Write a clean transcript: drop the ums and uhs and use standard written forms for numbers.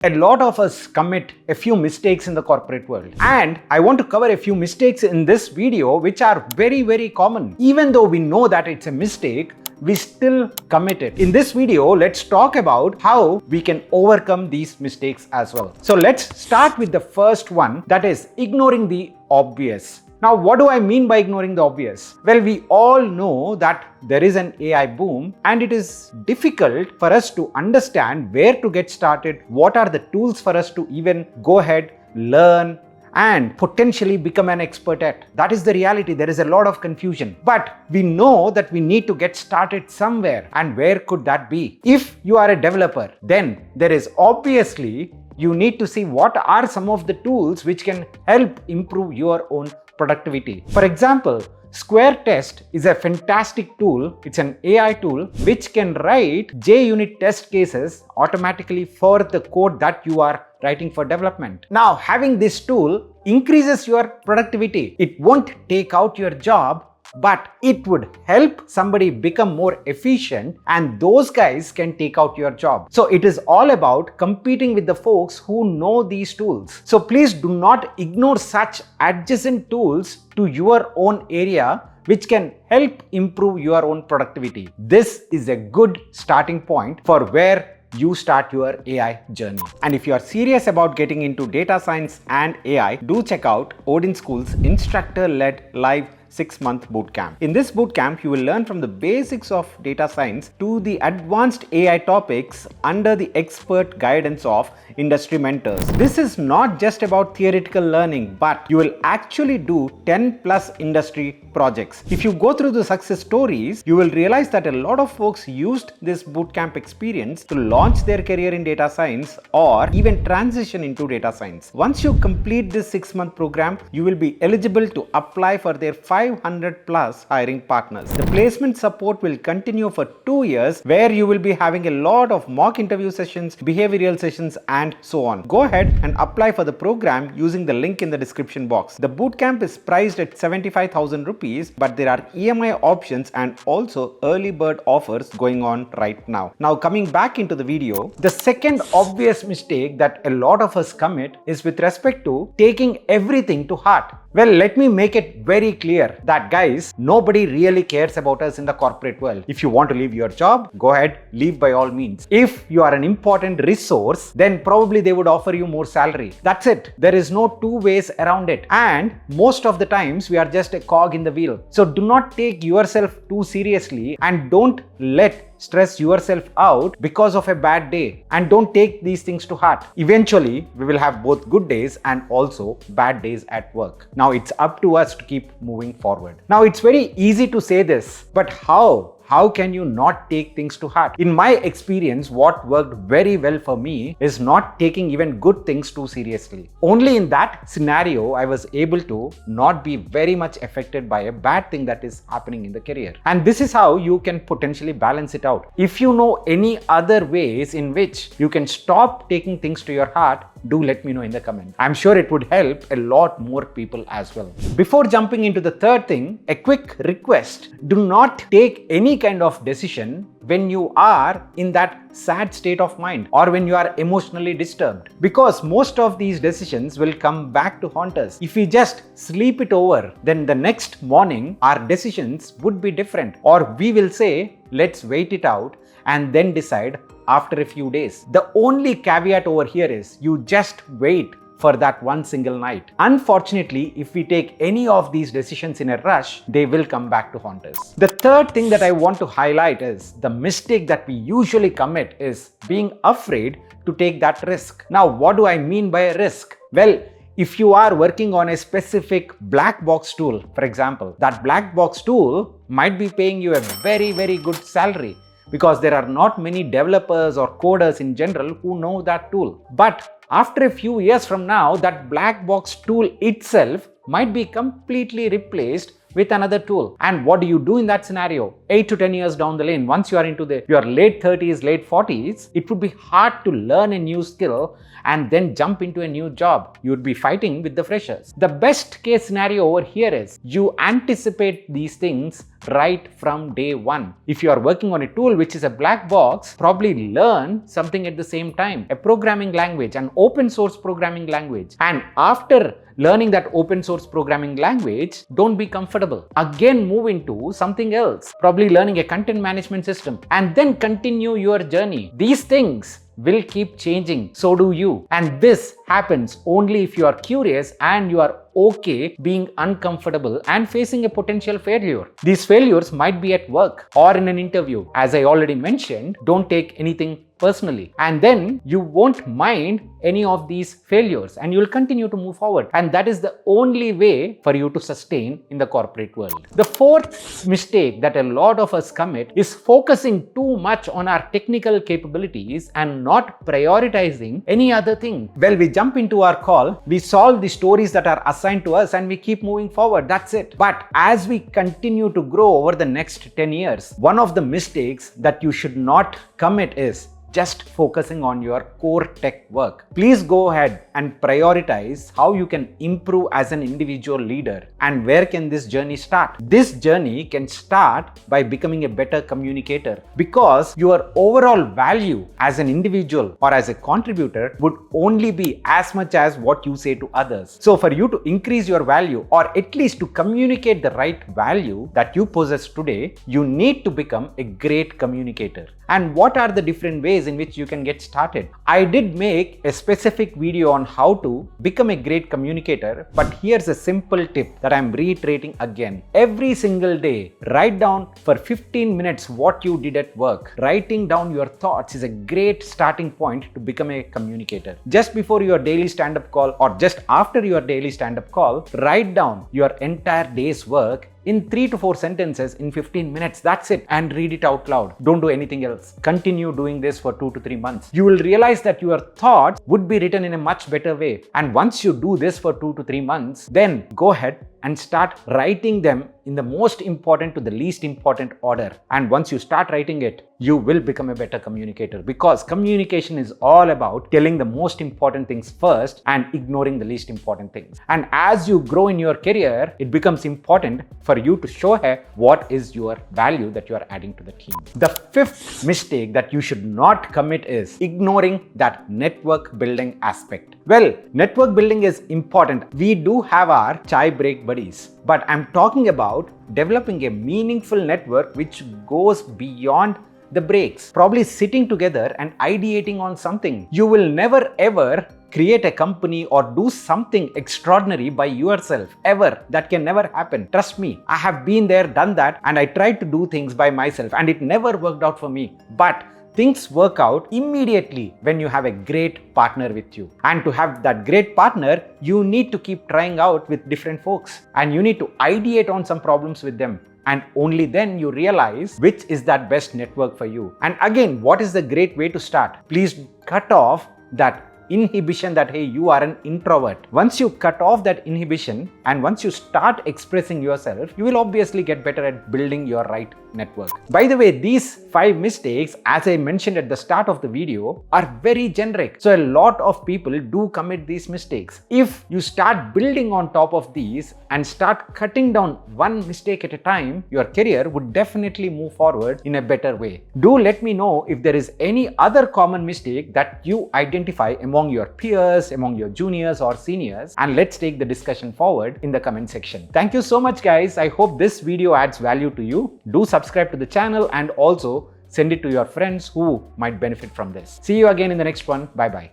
A lot of us commit a few mistakes in the corporate world, and I want to cover a few mistakes in this video which are very common. Even though we know that it's a mistake, we still commit it. In this video, let's talk about how we can overcome these mistakes as well. So let's start with the first one, that is ignoring the obvious. Now, what do I mean by ignoring the obvious? Well, we all know that there is an AI boom, and it is difficult for us to understand where to get started, what are the tools for us to even go ahead, learn, and potentially become an expert at. That is the reality. There is a lot of confusion. But we know that we need to get started somewhere. And where could that be? If you are a developer, then there is obviously you need to see what are some of the tools which can help improve your own productivity. For example, Square Test is a fantastic tool. It's an AI tool which can write JUnit test cases automatically for the code that you are writing for development. Now, having this tool increases your productivity. It won't take out your job, but it would help somebody become more efficient, and those guys can take out your job. So it is all about competing with the folks who know these tools. So please do not ignore such adjacent tools to your own area which can help improve your own productivity. This is a good starting point for where you start your AI journey. And if you are serious about getting into data science and AI, do check out Odin School's instructor-led live 6-month bootcamp. In this bootcamp, you will learn from the basics of data science to the advanced AI topics under the expert guidance of industry mentors. This is not just about theoretical learning, but you will actually do 10+ industry projects. If you go through the success stories, you will realize that a lot of folks used this bootcamp experience to launch their career in data science or even transition into data science. Once you complete this 6-month program, you will be eligible to apply for their 500+ hiring partners. The placement support will continue for 2 years, where you will be having a lot of mock interview sessions, behavioral sessions, and so on. Go ahead and apply for the program using the link in the description box. The bootcamp is priced at 75,000 rupees, but there are EMI options and also early bird offers going on right now. Now, coming back into the video, the second obvious mistake that a lot of us commit is with respect to taking everything to heart. Well, let me make it very clear that, guys, nobody really cares about us in the corporate world. If you want to leave your job, go ahead, leave by all means. If you are an important resource, then probably they would offer you more salary. That's it. There is no two ways around it. And most of the times, we are just a cog in the wheel. So do not take yourself too seriously, and don't let stress yourself out because of a bad day, and don't take these things to heart. Eventually, we will have both good days and also bad days at work. Now, it's up to us to keep moving forward. Now, it's very easy to say this, but how? How can you not take things to heart? In my experience, what worked very well for me is not taking even good things too seriously. Only in that scenario, I was able to not be very much affected by a bad thing that is happening in the career. And this is how you can potentially balance it out. If you know any other ways in which you can stop taking things to your heart, do let me know in the comment. I'm sure it would help a lot more people as well. Before jumping into the third thing, a quick request. Do not take any kind of decision when you are in that sad state of mind or when you are emotionally disturbed, because most of these decisions will come back to haunt us. If we just sleep it over, then the next morning our decisions would be different, or we will say, let's wait it out and then decide after a few days. The only caveat over here is you just wait for that one single night. Unfortunately, if we take any of these decisions in a rush, they will come back to haunt us. The third thing that I want to highlight is the mistake that we usually commit is being afraid to take that risk. Now, what do I mean by a risk? Well, if you are working on a specific black box tool, for example, that black box tool might be paying you a very good salary, because there are not many developers or coders in general who know that tool. But after a few years from now, that black box tool itself might be completely replaced with another tool. And what do you do in that scenario? 8 to 10 years down the lane, once you are into your late 30s, late 40s, it would be hard to learn a new skill and then jump into a new job. You would be fighting with the freshers. The best case scenario over here is you anticipate these things right from day one. If you are working on a tool which is a black box, probably learn something at the same time, a programming language, an open source programming language. And after learning that open source programming language, don't be comfortable. Again, move into something else, probably learning a content management system, and then continue your journey. These things will keep changing. So do you. And this happens only if you are curious and you are okay being uncomfortable and facing a potential failure. These failures might be at work or in an interview. As I already mentioned, don't take anything personally, and then you won't mind any of these failures and you'll continue to move forward. And that is the only way for you to sustain in the corporate world. The fourth mistake that a lot of us commit is focusing too much on our technical capabilities and not prioritizing any other thing. Well, we jump into our call, we solve the stories that are assigned to us and we keep moving forward. That's it. But as we continue to grow over the next 10 years, one of the mistakes that you should not commit is just focusing on your core tech work. Please go ahead and prioritize how you can improve as an individual leader. And where can this journey start? This journey can start by becoming a better communicator, because your overall value as an individual or as a contributor would only be as much as what you say to others. So for you to increase your value, or at least to communicate the right value that you possess today, you need to become a great communicator. And what are the different ways in which you can get started? I did make a specific video on how to become a great communicator, but here's a simple tip that I'm reiterating again. Every single day, write down for 15 minutes what you did at work. Writing down your thoughts is a great starting point to become a communicator. Just before your daily stand-up call or just after your daily stand-up call, write down your entire day's work in 3 to 4 sentences in 15 minutes. That's it. And read it out loud. Don't do anything else. Continue doing this for 2 to 3 months. You will realize that your thoughts would be written in a much better way. And once you do this for 2 to 3 months, then go ahead and start writing them in the most important to the least important order. And once you start writing it, you will become a better communicator, because communication is all about telling the most important things first and ignoring the least important things. And as you grow in your career, it becomes important for you to show her what is your value that you are adding to the team. The fifth mistake that you should not commit is ignoring that network building aspect. Well, network building is important. We do have our chai break buddies, but I'm talking about developing a meaningful network which goes beyond the breaks, probably sitting together and ideating on something. You will never ever create a company or do something extraordinary by yourself, ever. That can never happen. Trust me, I have been there, done that, and I tried to do things by myself and it never worked out for me. But things work out immediately when you have a great partner with you. And to have that great partner, you need to keep trying out with different folks and you need to ideate on some problems with them. And only then you realize which is that best network for you. And again, what is the great way to start? Please cut off that inhibition that, hey, you are an introvert. Once you cut off that inhibition and once you start expressing yourself, you will obviously get better at building your right network. By the way, these 5 mistakes, as I mentioned at the start of the video, are very generic. So a lot of people do commit these mistakes. If you start building on top of these and start cutting down one mistake at a time, your career would definitely move forward in a better way. Do let me know if there is any other common mistake that you identify among your peers, among your juniors or seniors, and let's take the discussion forward in the comment section. Thank you so much, guys. I hope this video adds value to you. Do subscribe to the channel and also send it to your friends who might benefit from this. See you again in the next one. Bye bye.